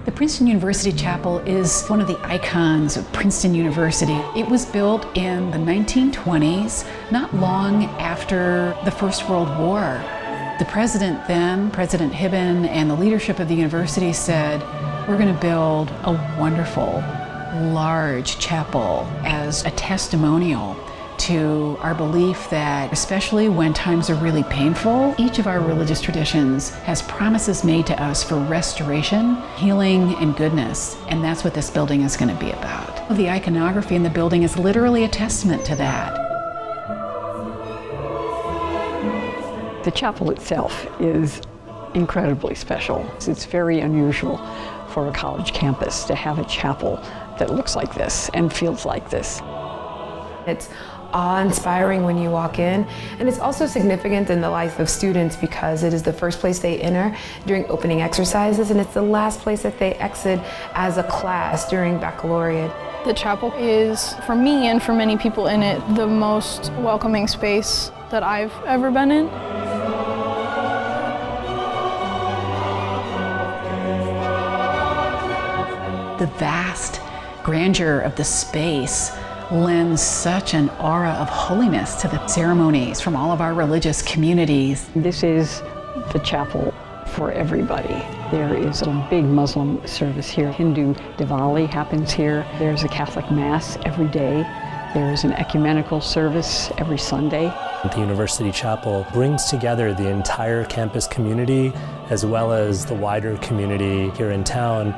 The Princeton University Chapel is one of the icons of Princeton University. It was built in the 1920s, not long after the First World War. The president then, President Hibben, and the leadership of the university said, we're going to build a wonderful, large chapel as a testimonial to our belief that, especially when times are really painful, each of our religious traditions has promises made to us for restoration, healing, and goodness. And that's what this building is going to be about. The iconography in the building is literally a testament to that. The chapel itself is incredibly special. It's very unusual for a college campus to have a chapel that looks like this and feels like this. It's awe-inspiring when you walk in, and it's also significant in the life of students because it is the first place they enter during opening exercises, and it's the last place that they exit as a class during baccalaureate. The chapel is, for me and for many people in it, the most welcoming space that I've ever been in. The vast grandeur of the space lends such an aura of holiness to the ceremonies from all of our religious communities. This is the chapel for everybody. There is a big Muslim service here. Hindu Diwali happens here. There's a Catholic Mass every day. There is an ecumenical service every Sunday. The University Chapel brings together the entire campus community as well as the wider community here in town.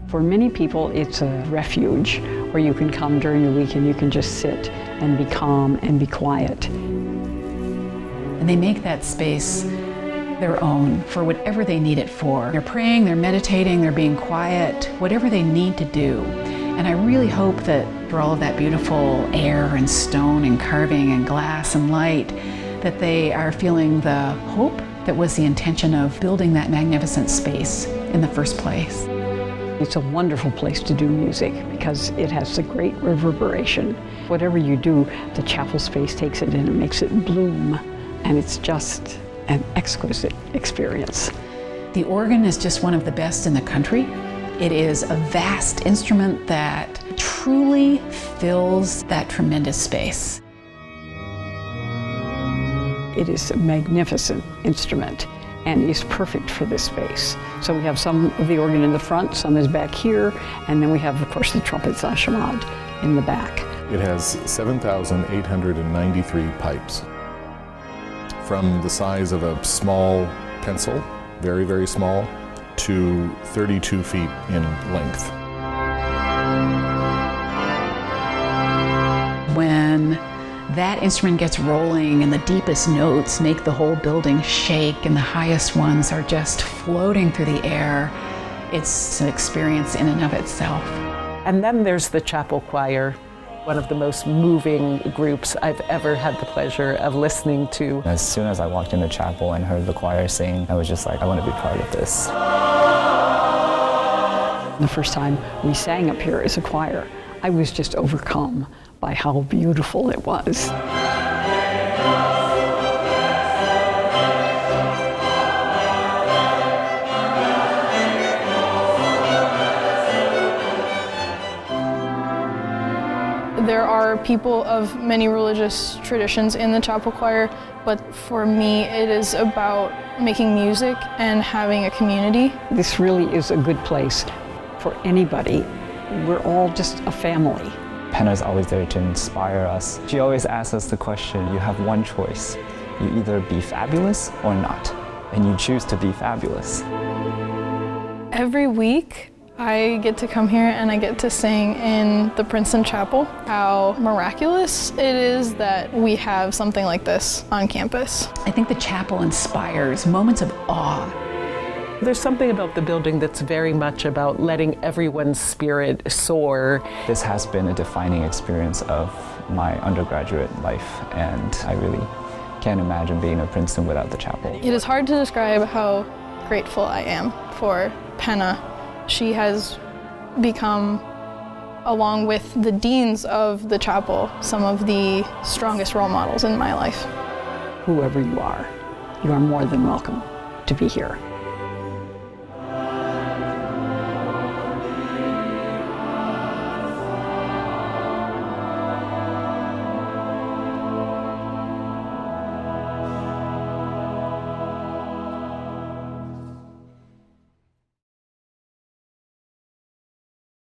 For many people, it's a refuge where you can come during the week and you can just sit and be calm and be quiet. And they make that space their own for whatever they need it for. They're praying, they're meditating, they're being quiet, whatever they need to do. And I really hope that for all of that beautiful air and stone and carving and glass and light, that they are feeling the hope that was the intention of building that magnificent space in the first place. It's a wonderful place to do music because it has a great reverberation. Whatever you do, the chapel space takes it and it makes it bloom, and it's just an exquisite experience. The organ is just one of the best in the country. It is a vast instrument that truly fills that tremendous space. It is a magnificent instrument and is perfect for this space. So we have some of the organ in the front, some is back here, and then we have, of course, the trumpets enchantment in the back. It has 7,893 pipes, from the size of a small pencil, very, very small, to 32 feet in length. When that instrument gets rolling and the deepest notes make the whole building shake and the highest ones are just floating through the air, it's an experience in and of itself. And then there's the chapel choir, one of the most moving groups I've ever had the pleasure of listening to. As soon as I walked in the chapel and heard the choir sing, I was just like, I want to be part of this. The first time we sang up here as a choir, I was just overcome by how beautiful it was. There are people of many religious traditions in the chapel choir, but for me it is about making music and having a community. This really is a good place for anybody. We're all just a family. Penna's always there to inspire us. She always asks us the question, you have one choice. You either be fabulous or not, and you choose to be fabulous. Every week I get to come here and I get to sing in the Princeton Chapel. How miraculous it is that we have something like this on campus. I think the chapel inspires moments of awe. There's something about the building that's very much about letting everyone's spirit soar. This has been a defining experience of my undergraduate life, and I really can't imagine being at Princeton without the chapel. It is hard to describe how grateful I am for Penna. She has become, along with the deans of the chapel, some of the strongest role models in my life. Whoever you are more than welcome to be here.